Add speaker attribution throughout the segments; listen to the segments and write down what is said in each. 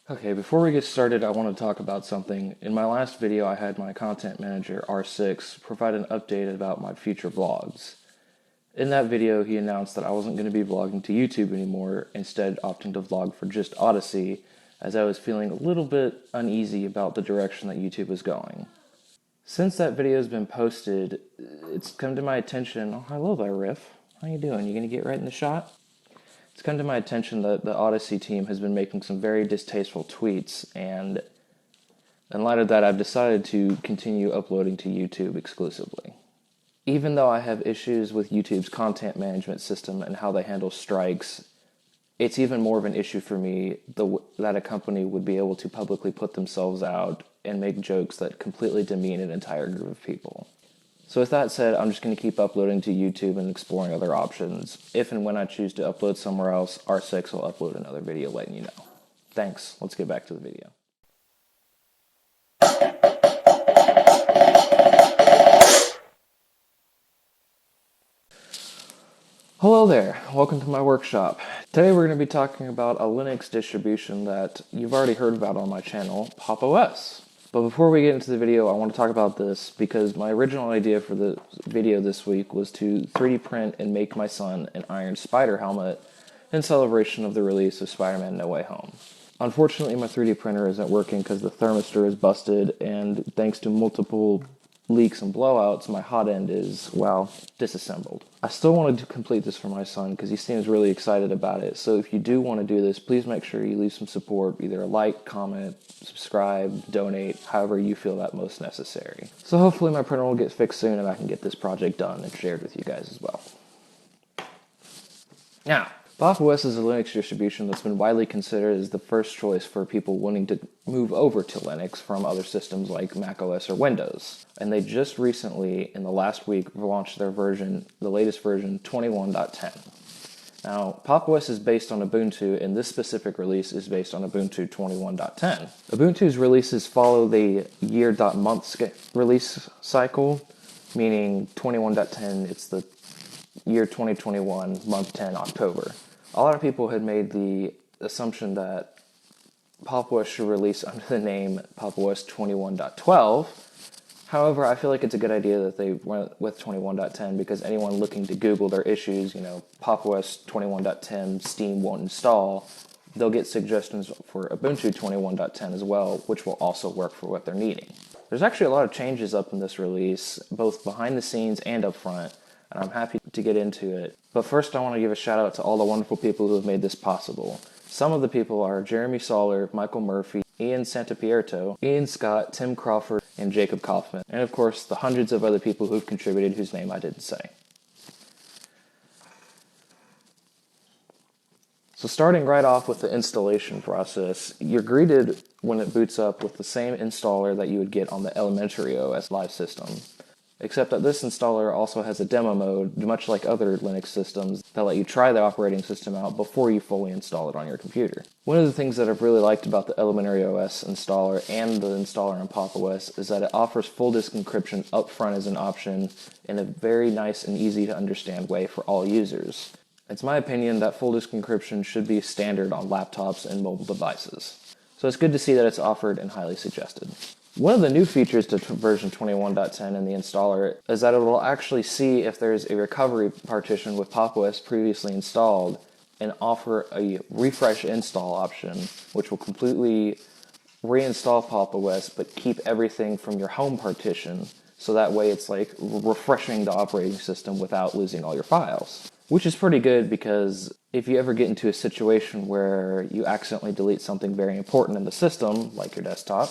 Speaker 1: Okay, before we get started, I want to talk about something. In my last video, I had my content manager, R6, provide an update about my future vlogs. In that video, he announced that I wasn't going to be vlogging to YouTube anymore, instead opting to vlog for just Odyssey, as I was feeling a little bit uneasy about the direction that YouTube was going. Since that video has been posted, it's come to my attention, oh, hello there, Riff. How you doing? You going to get right in the shot? It's come to my attention that the Odyssey team has been making some very distasteful tweets, and in light of that, I've decided to continue uploading to YouTube exclusively. Even though I have issues with YouTube's content management system and how they handle strikes, it's even more of an issue for me that a company would be able to publicly put themselves out and make jokes that completely demean an entire group of people. So with that said, I'm just going to keep uploading to YouTube and exploring other options. If and when I choose to upload somewhere else, R6 will upload another video letting you know. Thanks. Let's get back to the video. Hello there. Welcome to my workshop. Today we're going to be talking about a Linux distribution that you've already heard about on my channel, Popos. But before we get into the video, I want to talk about this because my original idea for the video this week was to 3D print and make my son an Iron Spider helmet in celebration of the release of Spider-Man No Way Home. Unfortunately, my 3D printer isn't working because the thermistor is busted, and thanks to multiple leaks and blowouts, my hot end is, well, disassembled. I still wanted to complete this for my son because he seems really excited about it, so if you do want to do this, please make sure you leave some support, either a like, comment, subscribe, donate, however you feel that most necessary. So hopefully my printer will get fixed soon and I can get this project done and shared with you guys as well. Now, Popos is a Linux distribution that's been widely considered as the first choice for people wanting to move over to Linux from other systems like macOS or Windows. And they just recently, in the last week, launched their version, the latest version, 21.10. Now, Popos is based on Ubuntu, and this specific release is based on Ubuntu 21.10. Ubuntu's releases follow the year.month release cycle, meaning 21.10, it's the year 2021, month 10, October. A lot of people had made the assumption that Popos should release under the name Popos 21.12. However, I feel like it's a good idea that they went with 21.10 because anyone looking to Google their issues, Popos 21.10 Steam won't install, they'll get suggestions for Ubuntu 21.10 as well, which will also work for what they're needing. There's actually a lot of changes up in this release, both behind the scenes and up front, and I'm happy to get into it. But first I want to give a shout out to all the wonderful people who have made this possible. Some of the people are Jeremy Soller, Michael Murphy, Ian Santapierto, Ian Scott, Tim Crawford, and Jacob Kaufman, and of course the hundreds of other people who've contributed whose name I didn't say. So starting right off with the installation process, you're greeted when it boots up with the same installer that you would get on the elementary OS live system. Except that this installer also has a demo mode, much like other Linux systems, that let you try the operating system out before you fully install it on your computer. One of the things that I've really liked about the elementary OS installer and the installer on Popos is that it offers full disk encryption up front as an option in a very nice and easy to understand way for all users. It's my opinion that full disk encryption should be standard on laptops and mobile devices. So it's good to see that it's offered and highly suggested. One of the new features to version 21.10 in the installer is that it will actually see if there's a recovery partition with Popos previously installed and offer a refresh install option, which will completely reinstall Popos but keep everything from your home partition, so that way it's like refreshing the operating system without losing all your files. Which is pretty good because if you ever get into a situation where you accidentally delete something very important in the system, like your desktop,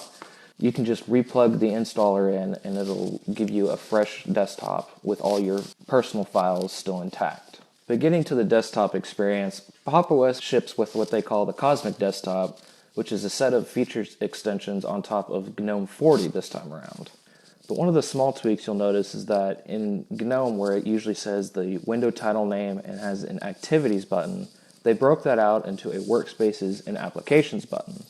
Speaker 1: you can just replug the installer in and it'll give you a fresh desktop with all your personal files still intact. But getting to the desktop experience, Popos ships with what they call the Cosmic Desktop, which is a set of features extensions on top of Gnome 40 this time around. But one of the small tweaks you'll notice is that in Gnome, where it usually says the window title name and has an Activities button, they broke that out into a Workspaces and Applications button.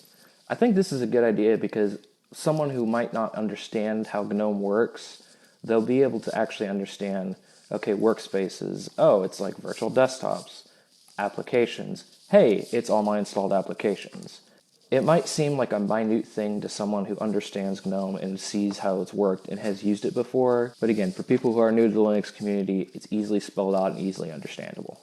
Speaker 1: I think this is a good idea because someone who might not understand how GNOME works, they'll be able to actually understand, okay, workspaces, oh, it's like virtual desktops. Applications, hey, it's all my installed applications. It might seem like a minute thing to someone who understands GNOME and sees how it's worked and has used it before, but again, for people who are new to the Linux community, it's easily spelled out and easily understandable.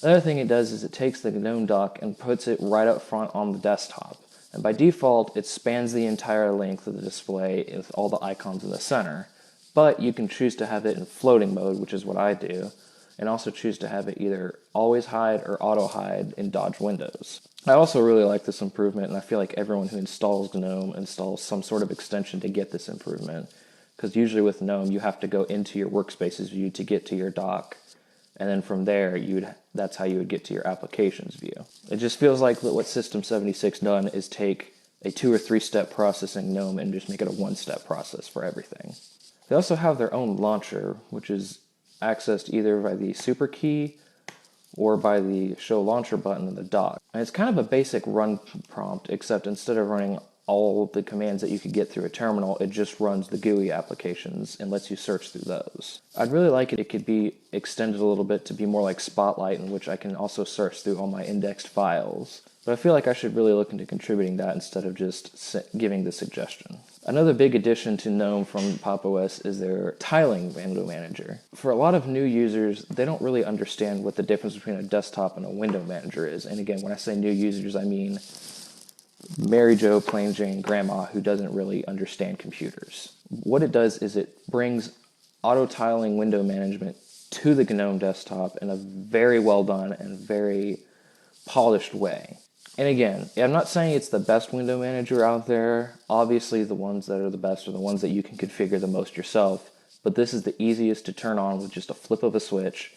Speaker 1: Another thing it does is it takes the GNOME dock and puts it right up front on the desktop. And by default, it spans the entire length of the display with all the icons in the center. But you can choose to have it in floating mode, which is what I do, and also choose to have it either always hide or auto hide in dodge windows. I also really like this improvement, and I feel like everyone who installs GNOME installs some sort of extension to get this improvement, because usually with GNOME you have to go into your Workspaces view to get to your dock, and then from there that's how you would get to your applications view. It just feels like what System76 done is take a 2 or 3 step process in GNOME and just make it a 1-step process for everything. They also have their own launcher, which is accessed either by the super key or by the show launcher button in the dock. And it's kind of a basic run prompt, except instead of running all the commands that you could get through a terminal, it just runs the GUI applications and lets you search through those. I'd really like it could be extended a little bit to be more like Spotlight, in which I can also search through all my indexed files. But I feel like I should really look into contributing that instead of just giving the suggestion. Another big addition to GNOME from Popos is their tiling window manager. For a lot of new users, they don't really understand what the difference between a desktop and a window manager is. And again, when I say new users, I mean Mary Jo, Plain Jane, Grandma, who doesn't really understand computers. What it does is it brings auto-tiling window management to the GNOME desktop in a very well done and very polished way. And again, I'm not saying it's the best window manager out there. Obviously, the ones that are the best are the ones that you can configure the most yourself, but this is the easiest to turn on with just a flip of a switch,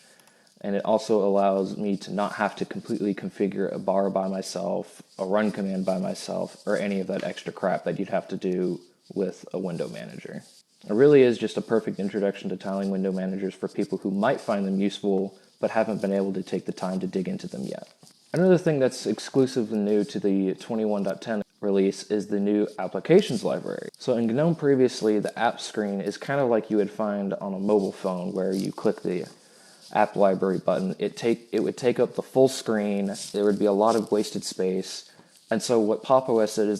Speaker 1: and it also allows me to not have to completely configure a bar by myself, a run command by myself, or any of that extra crap that you'd have to do with a window manager. It really is just a perfect introduction to tiling window managers for people who might find them useful, but haven't been able to take the time to dig into them yet. Another thing that's exclusive and new to the 21.10 release is the new applications library. So in GNOME previously, the app screen is kind of like you would find on a mobile phone where you click the app library button. It would take up the full screen. There would be a lot of wasted space. And so what Popos did is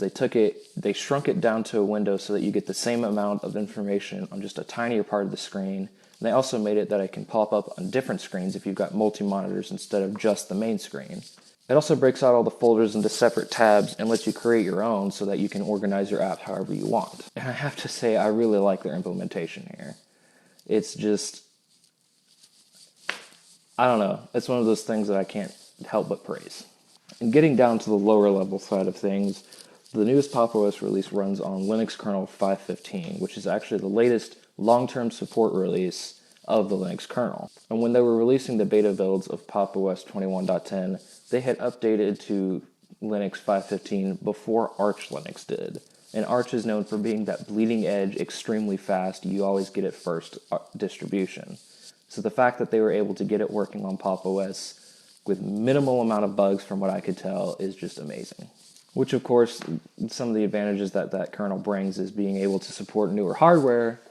Speaker 1: they shrunk it down to a window so that you get the same amount of information on just a tinier part of the screen. And they also made it that it can pop up on different screens if you've got multi-monitors instead of just the main screen. It also breaks out all the folders into separate tabs and lets you create your own so that you can organize your app however you want. And I have to say, I really like their implementation here. It's just, I don't know, it's one of those things that I can't help but praise. And getting down to the lower level side of things, the newest Popos release runs on Linux kernel 5.15, which is actually the latest long-term support release of the Linux kernel. And when they were releasing the beta builds of Popos 21.10, they had updated to Linux 5.15 before Arch Linux did. And Arch is known for being that bleeding edge, extremely fast, you always get it first distribution. So the fact that they were able to get it working on Popos with minimal amount of bugs from what I could tell is just amazing. Which of course, some of the advantages that kernel brings is being able to support newer hardware,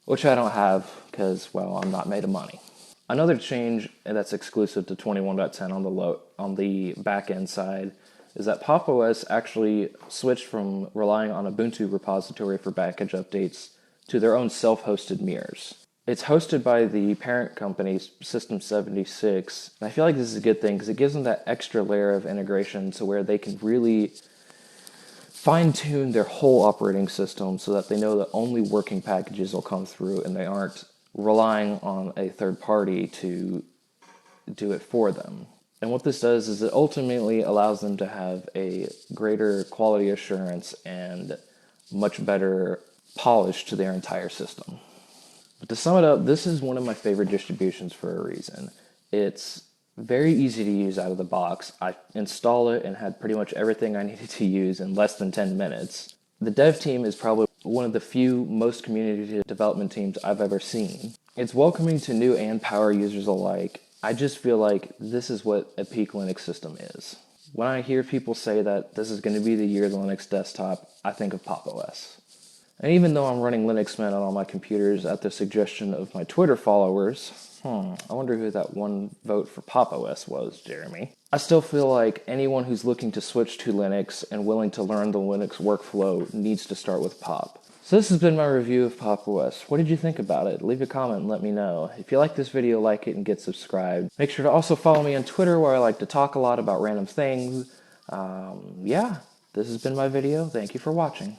Speaker 1: which I don't have because, well, I'm not made of money. Another change that's exclusive to 21.10 on the back-end side is that Popos actually switched from relying on Ubuntu repository for package updates to their own self-hosted mirrors. It's hosted by the parent company, System76, and I feel like this is a good thing because it gives them that extra layer of integration to where they can really fine-tune their whole operating system so that they know that only working packages will come through and they aren't relying on a third party to do it for them. And what this does is it ultimately allows them to have a greater quality assurance and much better polish to their entire system. But to sum it up, this is one of my favorite distributions for a reason. It's very easy to use out of the box. I installed it and had pretty much everything I needed to use in less than 10 minutes. The dev team is probably one of the few most community development teams I've ever seen. It's welcoming to new and power users alike. I just feel like this is what a peak Linux system is. When I hear people say that this is going to be the year of the Linux desktop, I think of Popos. And even though I'm running Linux Mint on all my computers at the suggestion of my Twitter followers, I wonder who that one vote for Popos was, Jeremy. I still feel like anyone who's looking to switch to Linux and willing to learn the Linux workflow needs to start with Pop. So this has been my review of Popos. What did you think about it? Leave a comment and let me know. If you like this video, like it and get subscribed. Make sure to also follow me on Twitter, where I like to talk a lot about random things. Yeah, this has been my video. Thank you for watching.